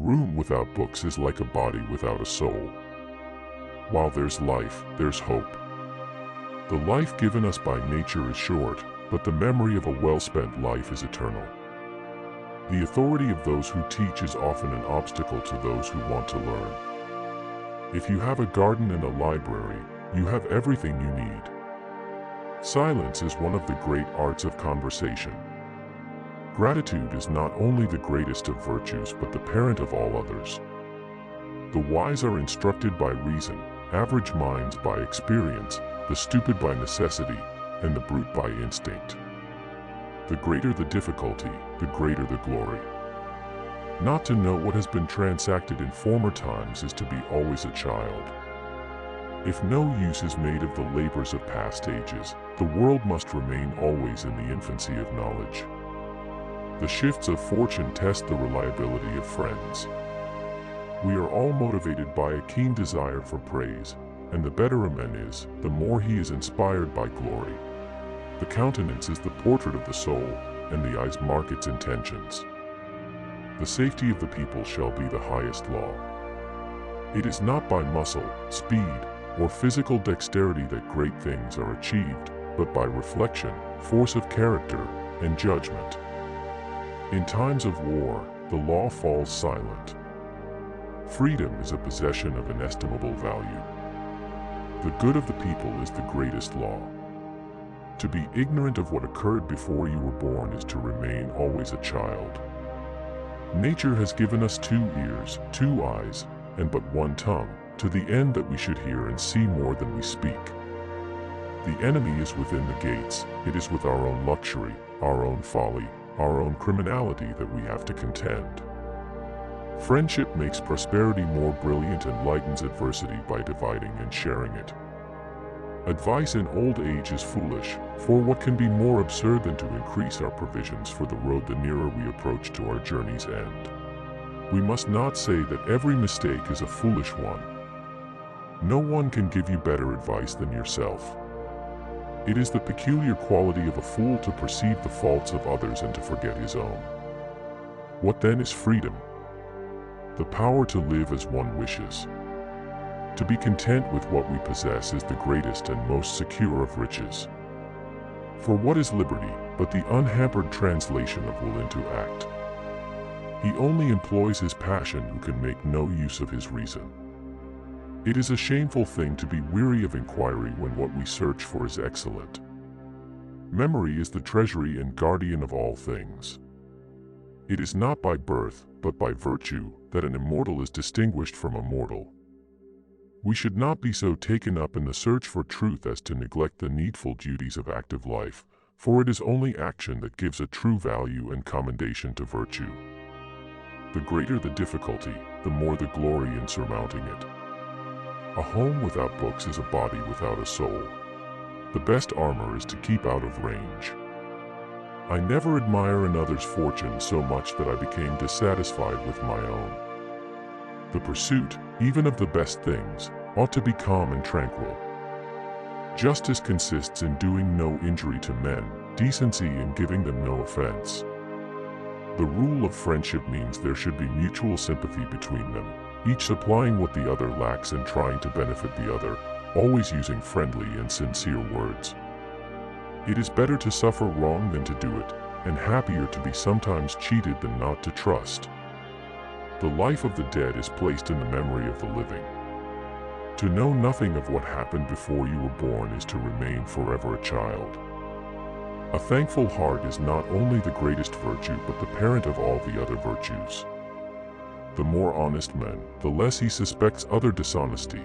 room without books is like a body without a soul. While there's life, there's hope. The life given us by nature is short, but the memory of a well-spent life is eternal. The authority of those who teach is often an obstacle to those who want to learn. If you have a garden and a library, you have everything you need. Silence is one of the great arts of conversation. Gratitude is not only the greatest of virtues but the parent of all others. The wise are instructed by reason, average minds by experience, the stupid by necessity, and the brute by instinct. The greater the difficulty, the greater the glory. Not to know what has been transacted in former times is to be always a child. If no use is made of the labors of past ages, the world must remain always in the infancy of knowledge. The shifts of fortune test the reliability of friends. We are all motivated by a keen desire for praise, and the better a man is, the more he is inspired by glory. The countenance is the portrait of the soul, and the eyes mark its intentions. The safety of the people shall be the highest law. It is not by muscle, speed, or physical dexterity that great things are achieved, but by reflection, force of character, and judgment. In times of war, the law falls silent. Freedom is a possession of inestimable value. The good of the people is the greatest law. To be ignorant of what occurred before you were born is to remain always a child. Nature has given us 2 ears, 2 eyes, and but 1 tongue, to the end that we should hear and see more than we speak. The enemy is within the gates. It is with our own luxury, our own folly, our own criminality that we have to contend. Friendship makes prosperity more brilliant and lightens adversity by dividing and sharing it. Advice in old age is foolish, for what can be more absurd than to increase our provisions for the road the nearer we approach to our journey's end? We must not say that every mistake is a foolish one. No one can give you better advice than yourself. It is the peculiar quality of a fool to perceive the faults of others and to forget his own. What then is freedom? The power to live as one wishes. To be content with what we possess is the greatest and most secure of riches. For what is liberty but the unhampered translation of will into act? He only employs his passion who can make no use of his reason. It is a shameful thing to be weary of inquiry when what we search for is excellent. Memory is the treasury and guardian of all things. It is not by birth, but by virtue, that an immortal is distinguished from a mortal. We should not be so taken up in the search for truth as to neglect the needful duties of active life, for it is only action that gives a true value and commendation to virtue. The greater the difficulty, the more the glory in surmounting it. A home without books is a body without a soul. The best armor is to keep out of range. I never admire another's fortune so much that I became dissatisfied with my own. The pursuit, even of the best things, ought to be calm and tranquil. Justice consists in doing no injury to men, decency in giving them no offense. The rule of friendship means there should be mutual sympathy between them, each supplying what the other lacks and trying to benefit the other, always using friendly and sincere words. It is better to suffer wrong than to do it, and happier to be sometimes cheated than not to trust. The life of the dead is placed in the memory of the living. To know nothing of what happened before you were born is to remain forever a child. A thankful heart is not only the greatest virtue but the parent of all the other virtues. The more honest man, the less he suspects other dishonesty,